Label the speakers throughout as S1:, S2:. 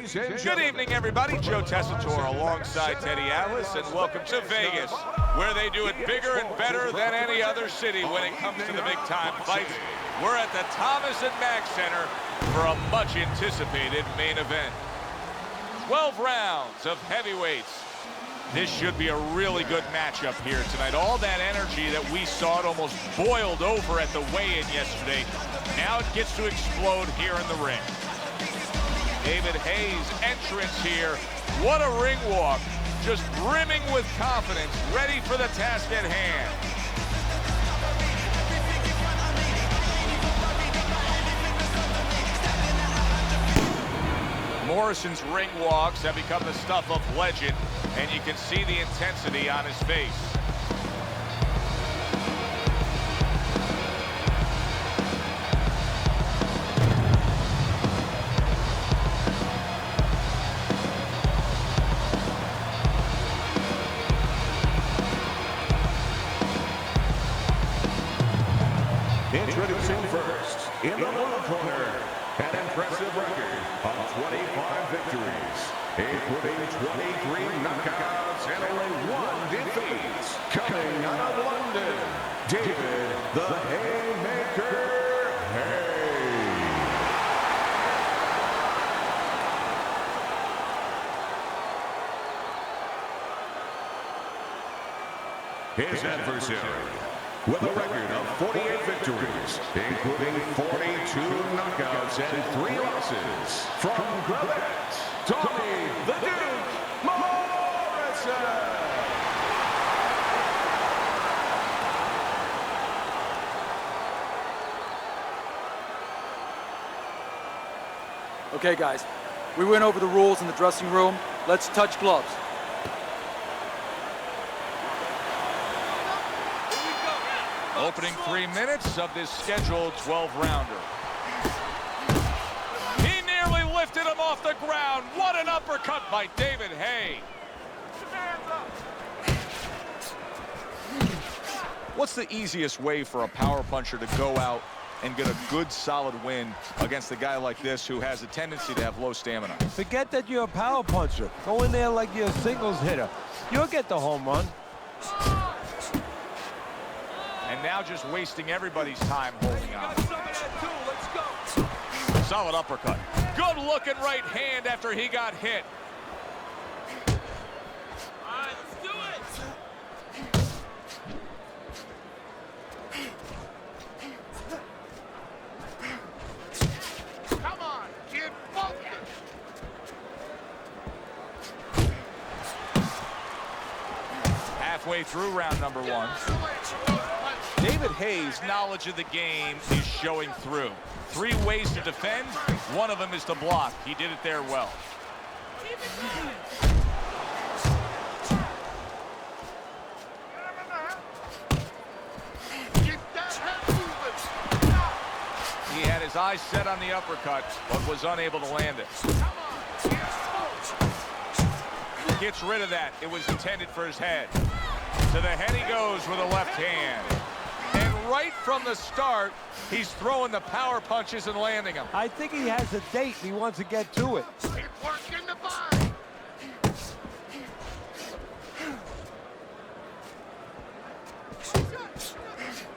S1: ladies and
S2: Good
S1: gentlemen.
S2: evening, everybody. Joe Tessitore alongside Teddy Atlas, and welcome to Vegas, where they do it bigger and better than any other city when it comes to the big-time fights. We're at the Thomas and Mack Center for a much-anticipated main event. 12 rounds of heavyweights. This should be a really good matchup here tonight. All that energy that we saw, it almost boiled over at the weigh-in yesterday. Now it gets to explode here in the ring. David Haye's entrance here. What a ring walk. Just brimming with confidence, ready for the task at hand. Morrison's ring walks have become the stuff of legend, and you can see the intensity on his face.
S1: Introducing first, in the blue corner, an impressive record of 25 victories, including 23 knockouts and only 1 defeat. Coming out of London, David the Haymaker Haye. His adversary, with a record of 48 victories, including 42 knockouts and 3 losses, from Quebec, Tommy the Duke Morrison.
S3: Okay, guys, we went over the rules in the dressing room. Let's touch gloves.
S2: Opening 3 minutes of this scheduled 12-rounder. He nearly lifted him off the ground. What an uppercut by David Haye. What's the easiest way for a power puncher to go out and get a good, solid win against a guy like this who has a tendency to have low stamina?
S4: Forget that you're a power puncher. Go in there like you're a singles hitter. You'll get the home run.
S2: And now just wasting everybody's time holding on. Solid uppercut. Good looking right hand after he got hit.
S5: All right, let's do it. Come on, kid, focus.
S2: Halfway through round number 1. David Haye's knowledge of the game is showing through. 3 ways to defend. One of them is to block. He did it there well. He had his eyes set on the uppercut, but was unable to land it. Gets rid of that. It was intended for his head. To the head he goes with a left hand. And right from the start, he's throwing the power punches and landing them.
S4: I think he has a date and he wants to get to it.
S5: It's working the body.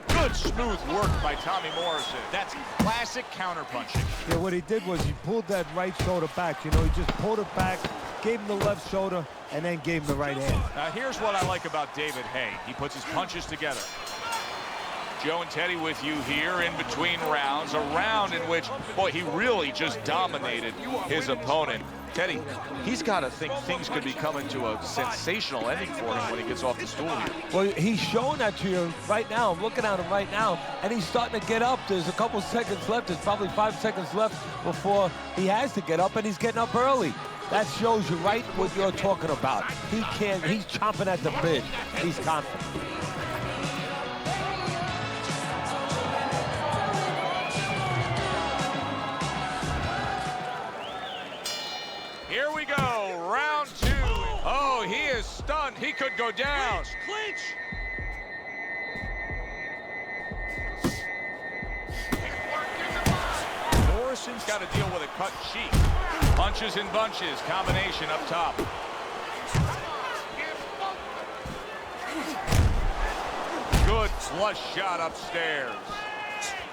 S2: Good smooth work by Tommy Morrison. That's classic counterpunching.
S4: Yeah, what he did was he pulled that right shoulder back. You know, he just pulled it back, gave him the left shoulder, and then gave him the right hand.
S2: Now here's what I like about David Haye. He puts his punches together. Joe and Teddy with you here in between rounds. A round in which, boy, he really just dominated his opponent. Teddy, he's got to think things could be coming to a sensational ending for him when he gets off the stool here.
S4: Well, he's showing that to you right now. I'm looking at him right now, and he's starting to get up. There's a couple seconds left. There's probably 5 seconds left before he has to get up, and he's getting up early. That shows you right what you're talking about. He's chomping at the bit. He's confident.
S2: Here we go, round 2. Oh, he is stunned. He could go down.
S5: Clinch.
S2: Morrison's got to deal with a cut cheek. Punches and bunches, combination up top. Good flush shot upstairs.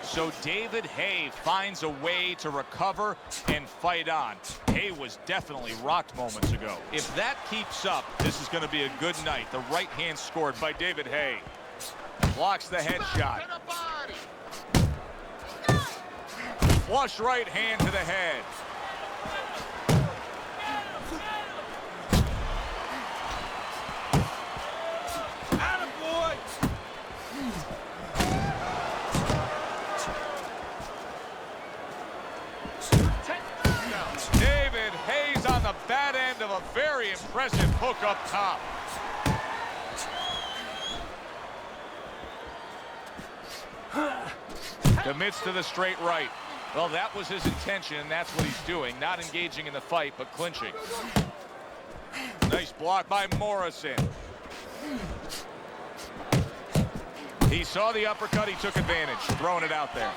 S2: So David HAYE finds a way to recover and fight on. HAYE was definitely rocked moments ago. If that keeps up, this is going to be a good night. The right hand scored by David HAYE. Blocks the headshot. Flush right hand to the head. David HAYE's on the bad end of a very impressive hook up top. Commits to the straight right. Well, that was his intention, and that's what he's doing. Not engaging in the fight, but clinching. Nice block by Morrison. He saw the uppercut, he took advantage, throwing it out there.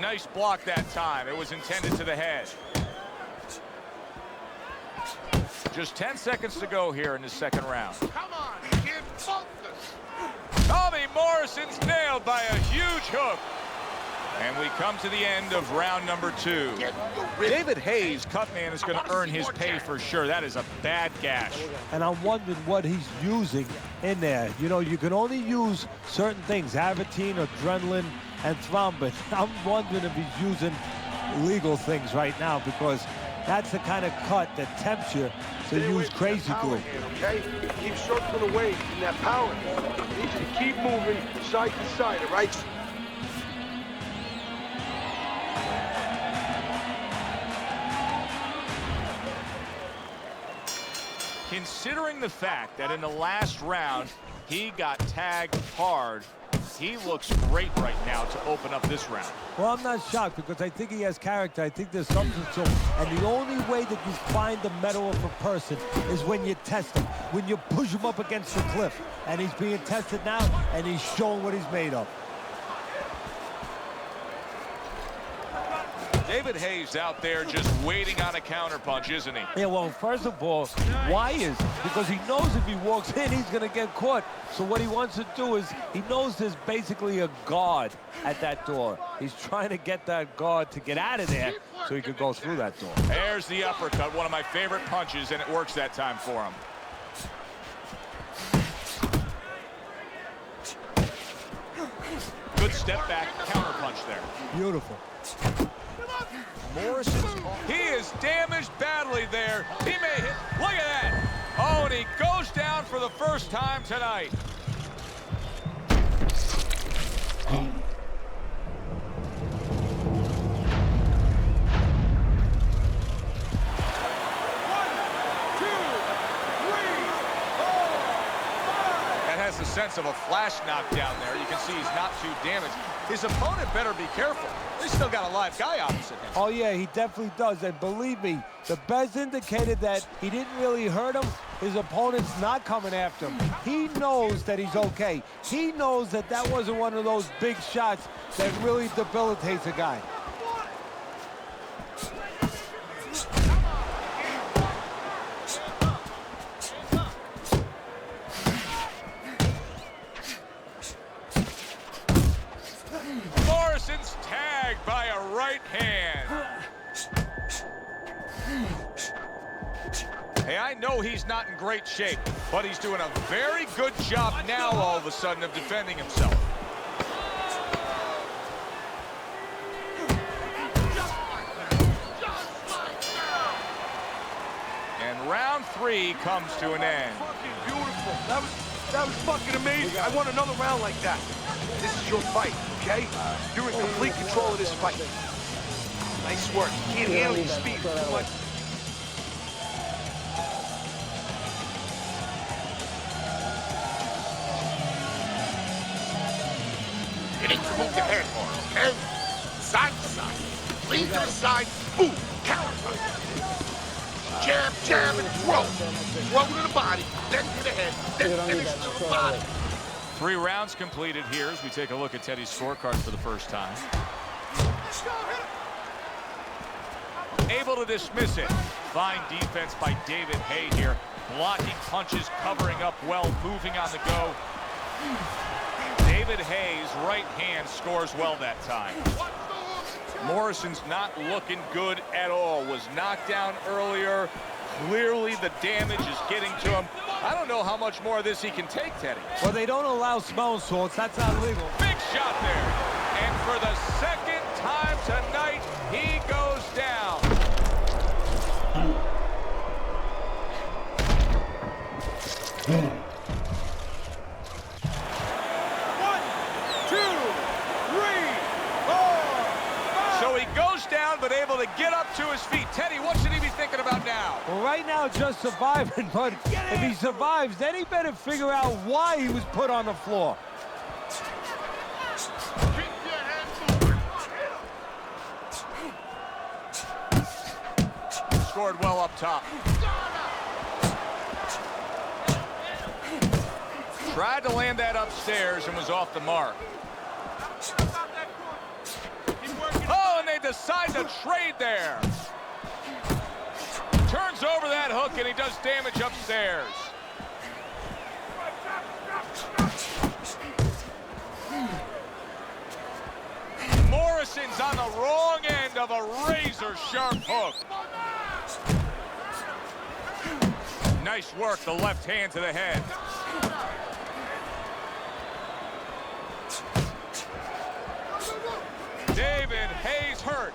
S2: Nice block that time. It was intended to the head. Just 10 seconds to go here in the second round.
S5: Come on, kid, focus.
S2: Tommy Morrison's nailed by a huge hook. And we come to the end of round number 2. David HAYE's cut man is going to earn his pay for sure. That is a bad gash.
S4: And I'm wondering what he's using in there. You know, you can only use certain things, Avitine, adrenaline, and thrombin. I'm wondering if he's using legal things right now, because that's the kind of cut that tempts you to use crazy glue.
S6: Okay? Keep circling away from that power. I need you to keep moving side to side, all right?
S2: Considering the fact that in the last round he got tagged hard, he looks great right now to open up this round.
S4: Well, I'm not shocked, because I think he has character. I think there's something to him. And the only way that you find the mettle of a person is when you test him, when you push him up against the cliff. And he's being tested now, and he's showing what he's made of.
S2: David HAYE's out there just waiting on a counterpunch, isn't he?
S4: Yeah, well, first of all, why is? Because he knows if he walks in, he's going to get caught. So what he wants to do is, he knows there's basically a guard at that door. He's trying to get that guard to get out of there so he could go through that door.
S2: There's the uppercut, one of my favorite punches, and it works that time for him. Good step back counterpunch there.
S4: Beautiful.
S2: Morrison's, he is damaged badly there. He may hit, look at that. Oh, and he goes down for the first time tonight. The sense of a flash knockdown there. You can see he's not too damaged. His opponent better be careful. He's still got a live guy opposite him.
S4: Oh, yeah, he definitely does. And believe me, the best indicated that he didn't really hurt him, his opponent's not coming after him. He knows that he's okay. He knows that that wasn't one of those big shots that really debilitates a guy.
S2: Morrison's tagged by a right hand. Hey, I know he's not in great shape, but he's doing a very good job now all of a sudden of defending himself. And round 3 comes to an end.
S6: Fucking beautiful. That was fucking amazing. I want another round like that. This is your fight, okay? You're in complete control of this fight. Nice work. You can't handle your speed too much.
S5: Keep your head on, okay? Side to side. Lean to the side. Boom. Counter. Jab, jab, and throw. Throw to the body, then to the head, then finish to the body.
S2: 3 rounds completed here as we take a look at Teddy's scorecard for the first time. Able to dismiss it. Fine defense by David HAYE here. Blocking punches, covering up well, moving on the go. David HAYE's right hand scores well that time. Morrison's not looking good at all. Was knocked down earlier. Clearly the damage is getting to him. I don't know how much more of this he can take, Teddy.
S4: Well, they don't allow smelling salts. That's not legal.
S2: Big shot there. And for the second time tonight, he goes down. So he goes down, but able to get up to his feet. Teddy, what should he be thinking about now?
S4: Well, right now, just surviving, but if he survives, then he better figure out why he was put on the floor.
S5: Keep your head moving.
S2: Scored well up top. Tried to land that upstairs and was off the mark. Oh, and they decide to trade there. Turns over that hook, and he does damage upstairs. Morrison's on the wrong end of a razor-sharp hook. Nice work, the left hand to the head. David HAYE's hurt.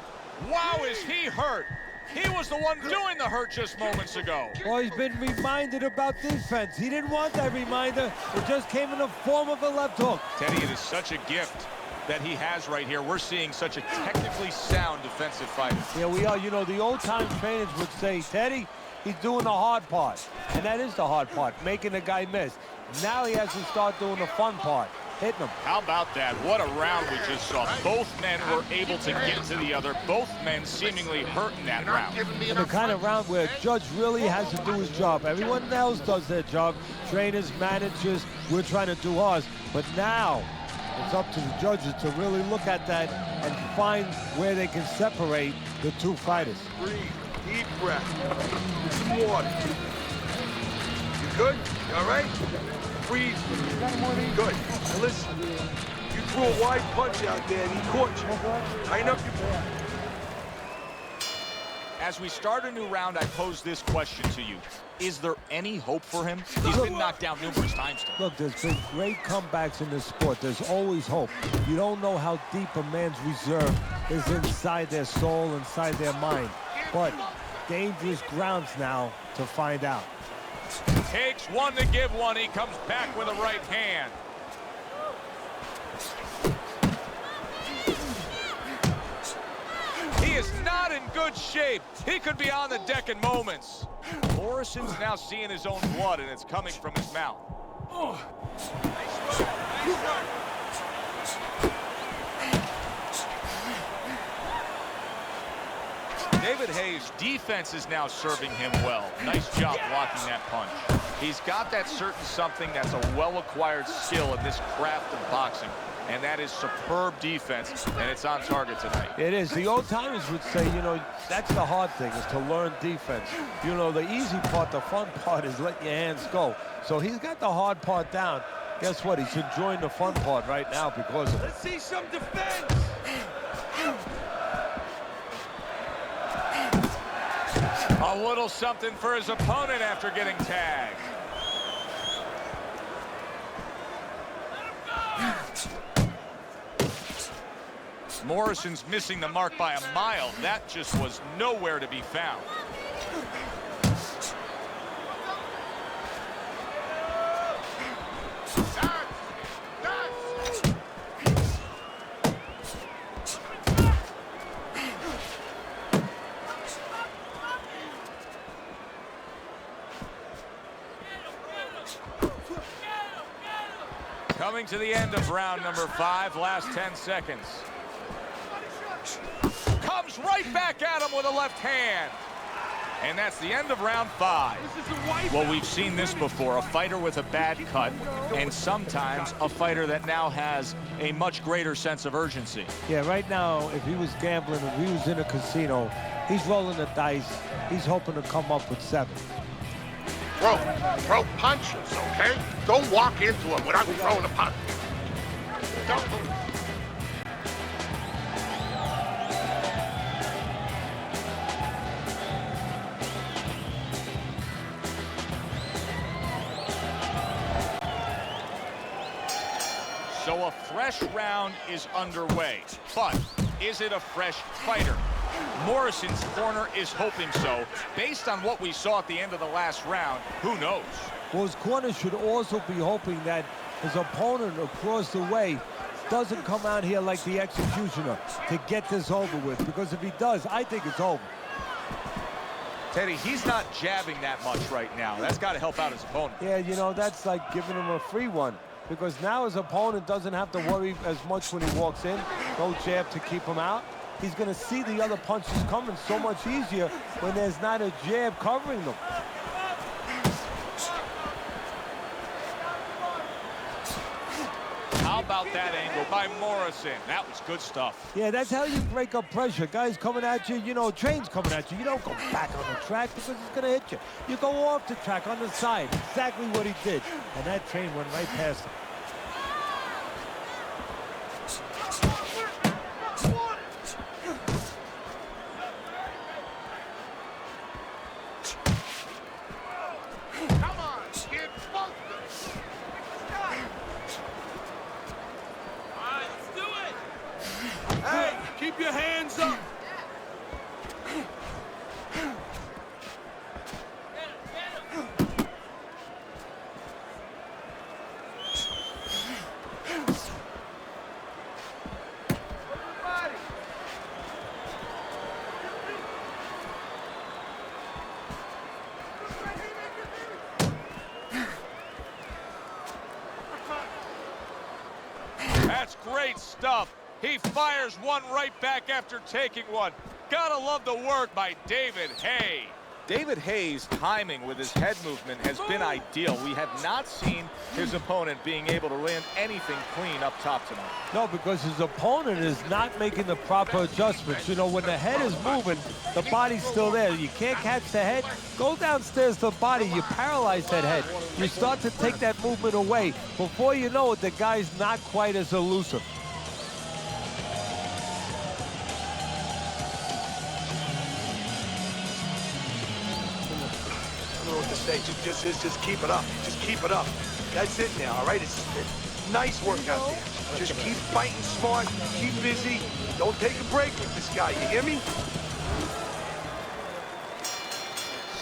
S2: Wow, is he hurt? He was the one doing the hurt just moments ago.
S4: Well, he's been reminded about defense. He didn't want that reminder. It just came in the form of a left hook.
S2: Teddy, it is such a gift that he has right here. We're seeing such a technically sound defensive fighter.
S4: Yeah, we are. You know, the old-time trainers would say, Teddy, he's doing the hard part. And that is the hard part, making the guy miss. Now he has to start doing the fun part, hitting him.
S2: How about that? What a round we just saw. Both men were able to get to the other. Both men seemingly hurt in that round.
S4: And the kind of round where a judge really has to do his job. Everyone else does their job. Trainers, managers, we're trying to do ours. But now it's up to the judges to really look at that and find where they can separate the two fighters.
S6: Breathe. Deep breath. Some water. You good? You all right? Breathe. Good. Now listen. You threw a wide punch out there and he caught you. Tighten up your...
S2: As we start a new round, I pose this question to you. Is there any hope for him? He's been knocked down numerous times.
S4: Look, there's been great comebacks in this sport. There's always hope. You don't know how deep a man's reserve is inside their soul, inside their mind. But dangerous grounds now to find out.
S2: Takes one to give one. He comes back with a right hand. He is not in good shape. He could be on the deck in moments. Morrison's now seeing his own blood, and it's coming from his mouth.
S6: Oh. Nice work. Nice work.
S2: David HAYE's defense is now serving him well. Nice job blocking that punch. He's got that certain something that's a well-acquired skill in this craft of boxing, and that is superb defense, and it's on target tonight.
S4: It is. The old-timers would say, you know, that's the hard thing, is to learn defense. You know, the easy part, the fun part is let your hands go. So he's got the hard part down. Guess what? He's enjoying the fun part right now because of it.
S6: Let's see some defense.
S2: A little something for his opponent after getting tagged. Morrison's missing the mark by a mile. That just was nowhere to be found. Coming coming to the end of round number 5, last 10 seconds. Comes right back at him with a left hand. And that's the end of round 5. Well, we've seen this before, a fighter with a bad cut, and sometimes a fighter that now has a much greater sense of urgency.
S4: Yeah, right now, if he was gambling, if he was in a casino, he's rolling the dice. He's hoping to come up with 7.
S5: Throw punches, okay? Don't walk into him without throwing a punch. Don't.
S2: So a fresh round is underway, but is it a fresh fighter? Morrison's corner is hoping so. Based on what we saw at the end of the last round, who knows?
S4: Well, his corner should also be hoping that his opponent across the way doesn't come out here like the executioner to get this over with, because if he does, I think it's over.
S2: Teddy, he's not jabbing that much right now. That's got to help out his opponent.
S4: Yeah, you know, that's like giving him a free one, because now his opponent doesn't have to worry as much when he walks in. No jab to keep him out. He's going to see the other punches coming so much easier when there's not a jab covering them.
S2: How about that angle by Morrison? That was good stuff.
S4: Yeah, that's how you break up pressure. Guys coming at you, you know, trains coming at you. You don't go back on the track because it's going to hit you. You go off the track on the side. Exactly what he did. And that train went right past him.
S6: Keep your hands up.
S2: That's great stuff. He fires one right back after taking one. Gotta love the work by David HAYE. David HAYE's timing with his head movement has been ideal. We have not seen his opponent being able to land anything clean up top tonight.
S4: No, because his opponent is not making the proper adjustments. You know, when the head is moving, the body's still there. You can't catch the head, go downstairs to the body. You paralyze that head. You start to take that movement away. Before you know it, the guy's not quite as elusive.
S6: Just keep it up. Just keep it up. That's it now, all right? It's nice work out there. Just keep fighting smart, keep busy. Don't take a break with this guy, you hear me?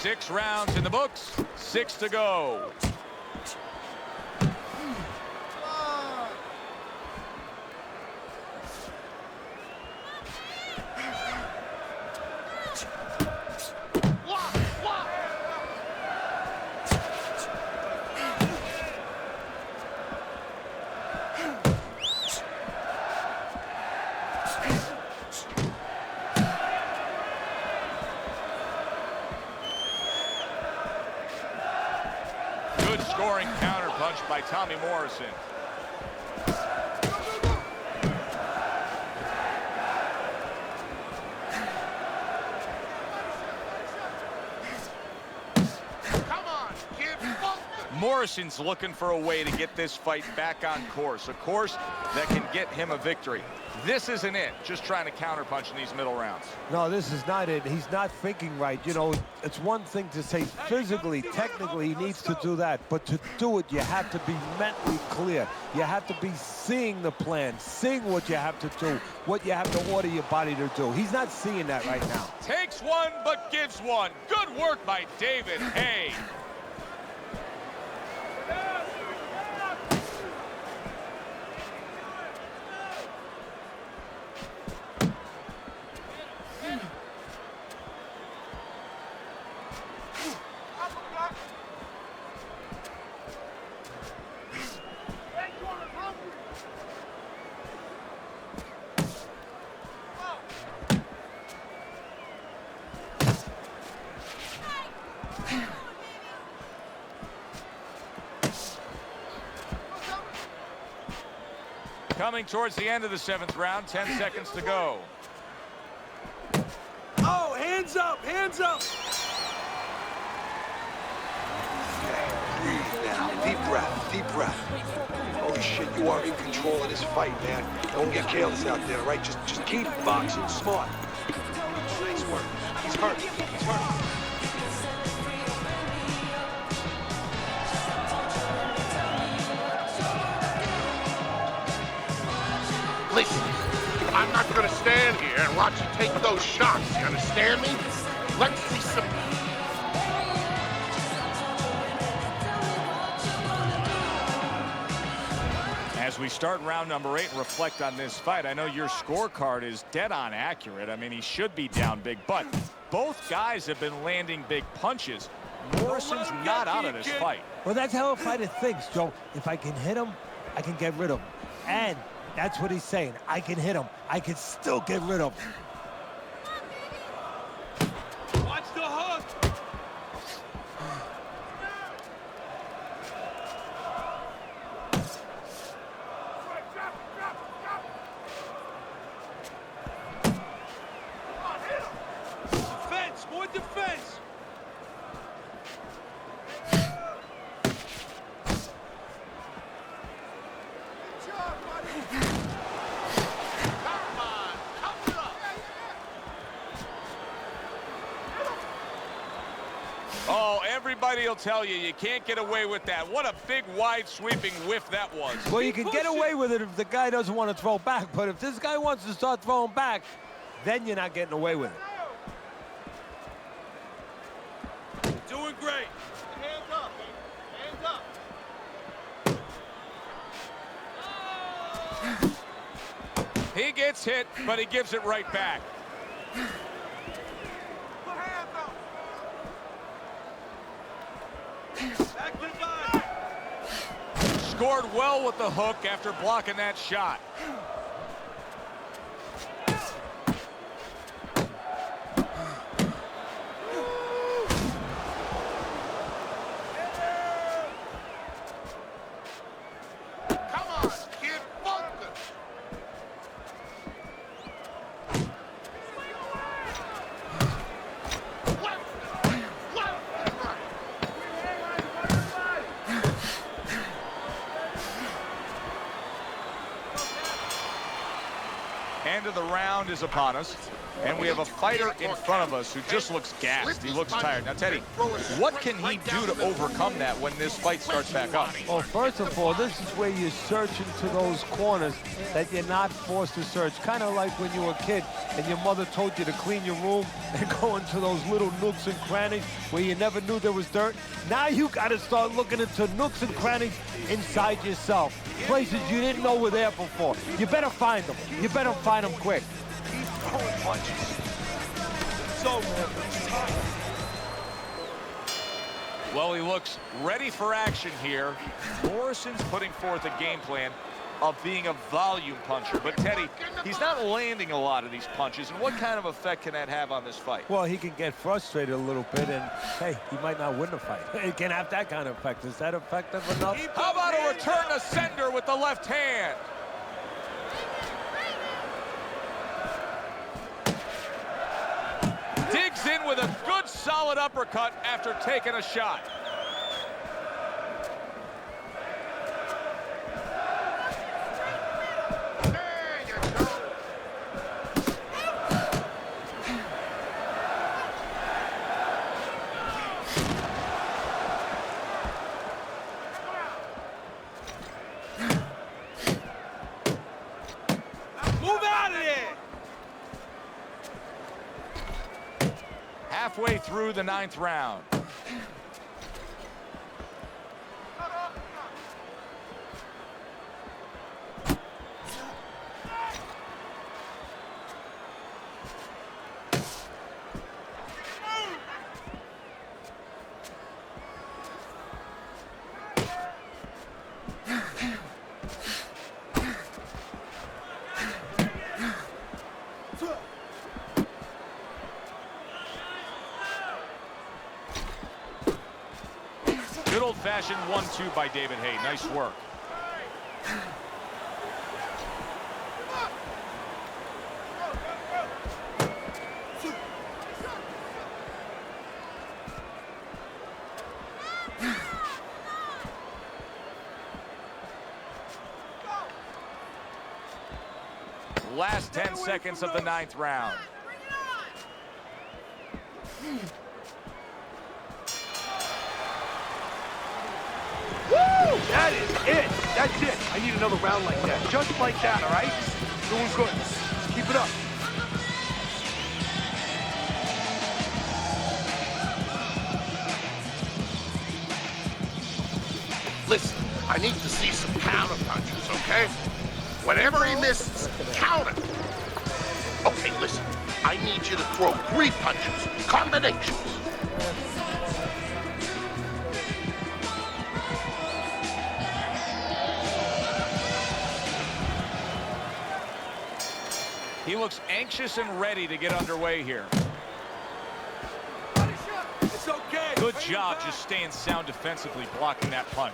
S2: 6 rounds in the books, 6 to go. Good scoring counterpunch by Tommy Morrison.
S5: Come on, kid.
S2: Morrison's looking for a way to get this fight back on course, a course that can get him a victory. This isn't it, just trying to counterpunch in these middle rounds.
S4: No, this is not it. He's not thinking right. You know, it's one thing to say physically, technically, he needs to do that. But to do it, you have to be mentally clear. You have to be seeing the plan, seeing what you have to do, what you have to order your body to do. He's not seeing that right now.
S2: Takes one, but gives one. Good work by David HAYE. coming towards the end of the 7th round. 10 seconds to go.
S6: Oh, hands up, hands up. Breathe now. Deep breath, deep breath. Holy shit, you are in control of this fight, man. Don't get careless out there, right? Just keep boxing smart. Nice work. He's hurt. He's hurt.
S5: Listen, I'm not gonna stand here and watch you take those shots, you understand me? Let's see some...
S2: As we start round number 8 and reflect on this fight, I know your scorecard is dead on accurate. I mean, he should be down big, but both guys have been landing big punches. Morrison's not out of this fight.
S4: Well, that's how a fighter thinks, Joe. If I can hit him, I can get rid of him. And that's what he's saying. I can hit him. I can still get rid of him.
S6: Watch the hook. Defense, more defense.
S2: Oh, everybody will tell you, you can't get away with that. What a big, wide, sweeping whiff that was.
S4: Well, you can get away with it if the guy doesn't want to throw back, but if this guy wants to start throwing back, then you're not getting away with it.
S6: Doing great.
S5: Hands up, hands up.
S2: He gets hit, but he gives it right back.
S6: Back to the line.
S2: Scored well with the hook after blocking that shot.
S5: Come on, kid, focus.
S2: End of the round is upon us, and we have a fighter in front of us who just looks gassed. He looks tired. Now, Teddy, what can he do to overcome that when this fight starts back up?
S4: Well, first of all, this is where you search into those corners that you're not forced to search. Kind of like when you were a kid and your mother told you to clean your room and go into those little nooks and crannies where you never knew there was dirt. Now you got to start looking into nooks and crannies inside yourself. Places you didn't know were there before. You better find them. You better find them quick.
S6: Keep throwing punches. It's over. It's time.
S2: Well, he looks ready for action here. Morrison's putting forth a game plan of being a volume puncher. But, Teddy, he's not landing a lot of these punches. And what kind of effect can that have on this fight?
S4: Well, he can get frustrated a little bit, and, hey, he might not win the fight. It can have that kind of effect. Is that effective enough?
S2: How about a return to sender with the left hand? Digs in with a good, solid uppercut after taking a shot.
S6: Move out of there.
S2: Halfway through the 9th round. Good old-fashioned 1-2 by David Haye. Nice work. Last 10 seconds of the 9th round.
S6: Woo! That is it. That's it. I need another round like that. Just like that, all right? Doing good. Keep it up.
S5: Listen, I need to see some counter punches, okay? Whenever he misses, counter. Okay, listen, I need you to throw 3 punches, combinations.
S2: He looks anxious and ready to get underway here.
S6: It's okay.
S2: Good job just staying sound defensively, blocking that punch.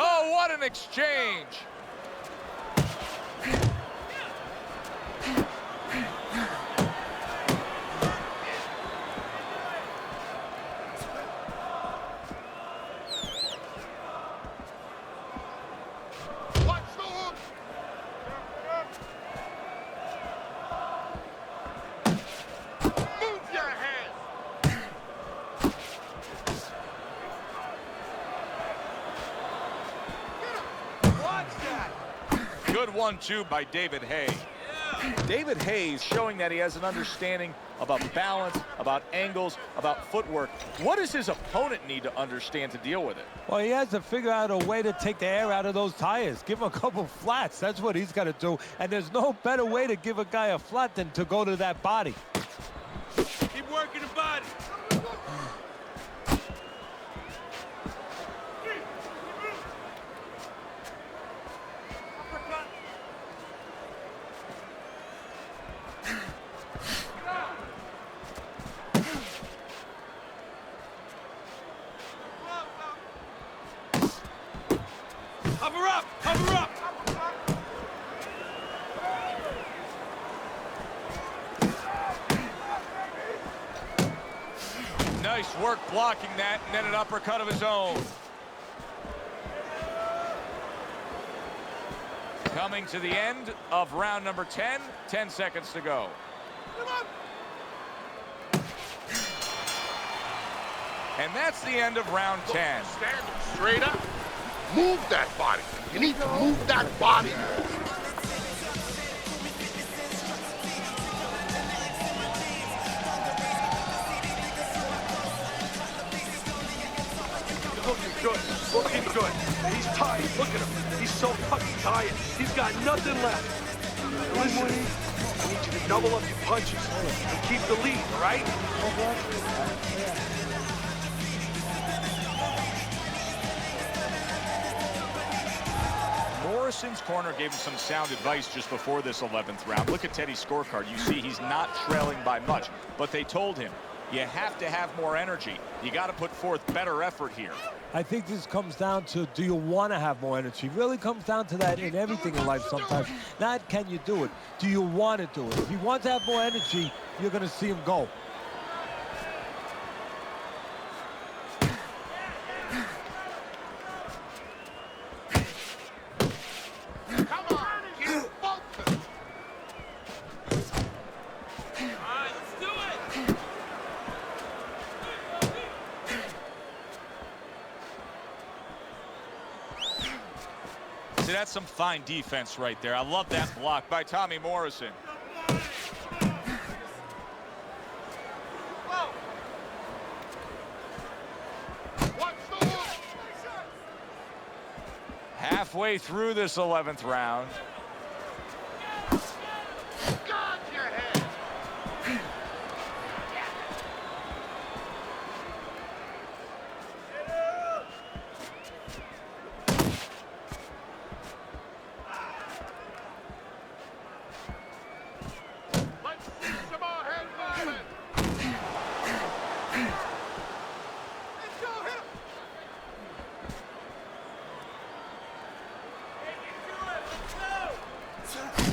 S2: Oh, what an exchange!
S5: Watch the hook. Move your head.
S6: Watch that.
S2: Good 1-2 by David HAYE. David HAYE is showing that he has an understanding about balance, about angles, about footwork. What does his opponent need to understand to deal with it?
S4: Well, he has to figure out a way to take the air out of those tires. Give him a couple flats. That's what he's got to do. And there's no better way to give a guy a flat than to go to that body.
S6: Keep working the body. Cover up! Cover up!
S2: Nice work blocking that, and then an uppercut of his own. Coming to the end of round number 10, 10 seconds to go. And that's the end of round 10.
S5: Stand straight up. Move that body. You need to move that body.
S6: Looking good. Looking good. He's tired. Look at him. He's so fucking tired. He's got nothing left. Listen, I need you to double up your punches and keep the lead, all right?
S2: Morrison's corner gave him some sound advice just before this 11th round. Look at Teddy's scorecard. You see he's not trailing by much, but they told him, you have to have more energy. You got to put forth better effort here.
S4: I think this comes down to, do you want to have more energy? It really comes down to that in everything in life sometimes. Not can you do it, do you want to do it? If he wants to have more energy, you're going to see him go.
S5: Come on, keep focused.
S2: See, that's some fine defense right there. I love that block by Tommy Morrison. Halfway through this 11th round.
S5: Guard your head. Let's see some more head movement. Let's go, hit him.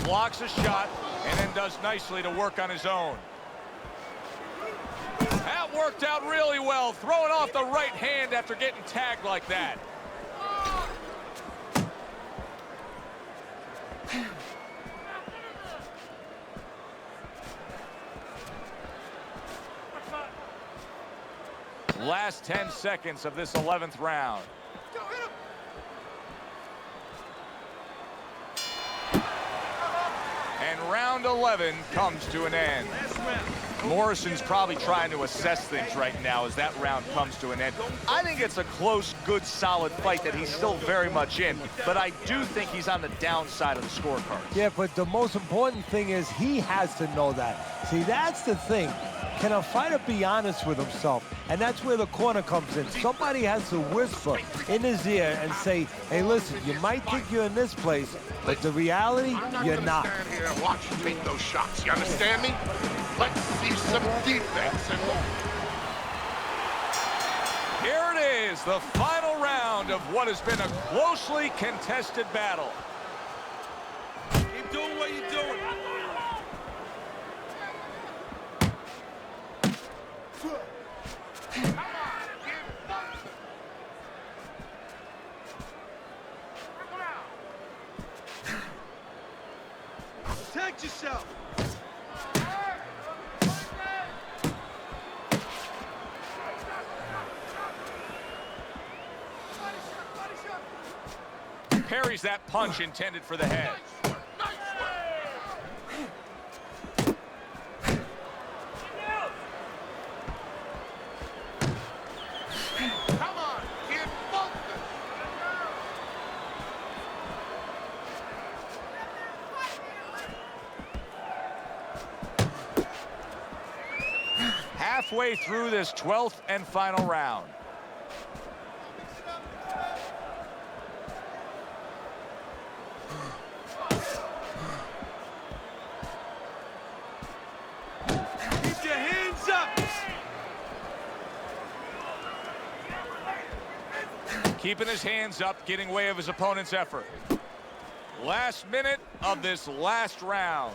S2: Blocks a shot and then does nicely to work on his own. That worked out really well, throwing off the right hand after getting tagged like that. Last 10 seconds of this 11th round. And round 11 comes to an end. Morrison's probably trying to assess things right now as that round comes to an end. I think it's a close, good, solid fight that he's still very much in, but I do think he's on the downside of the scorecard.
S4: Yeah, but the most important thing is he has to know that. See, that's the thing. Can a fighter be honest with himself? And that's where the corner comes in. Somebody has to whisper in his ear and say, hey, listen, you might think you're in this place, but the reality, you're not.
S5: I'm not gonna stand here and watch you take those shots. You understand me? Let's see some defense and
S2: Here it is, the final round of what has been a closely contested battle.
S6: Keep doing what you're doing. Protect yourself.
S2: Parries that punch intended for the head.
S5: come on, kid, focus.
S2: Halfway through this 12th and final round.
S6: Keep your hands up.
S2: Keeping his hands up, getting way of his opponent's effort. Last minute of this last round.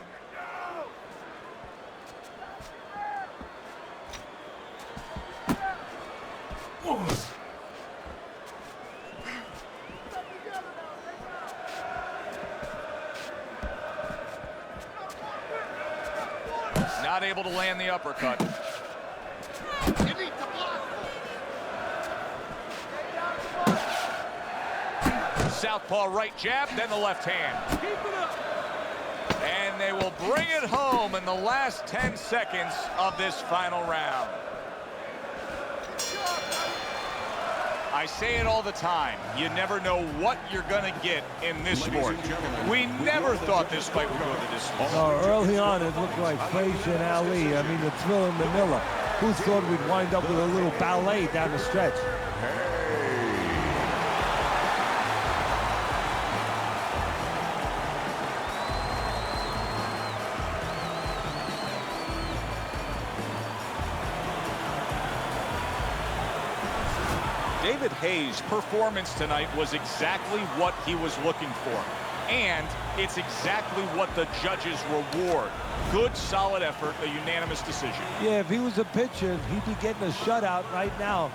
S2: Not able to land the uppercut.
S5: You need to block.
S2: Southpaw right jab, then the left hand.
S6: Keep it up.
S2: And they will bring it home in the last 10 seconds of this final round. I say it all the time. You never know what you're going to get in this sport. We never thought this fight would go the distance.
S4: Early on, it looked like Frazier and Ali. I mean, the Thrill and Manila. Who thought we'd wind up with a little ballet down the stretch?
S2: David Haye's performance tonight was exactly what he was looking for. And it's exactly what the judges reward. Good, solid effort, a unanimous decision.
S4: Yeah, if he was a pitcher, he'd be getting a shutout right now.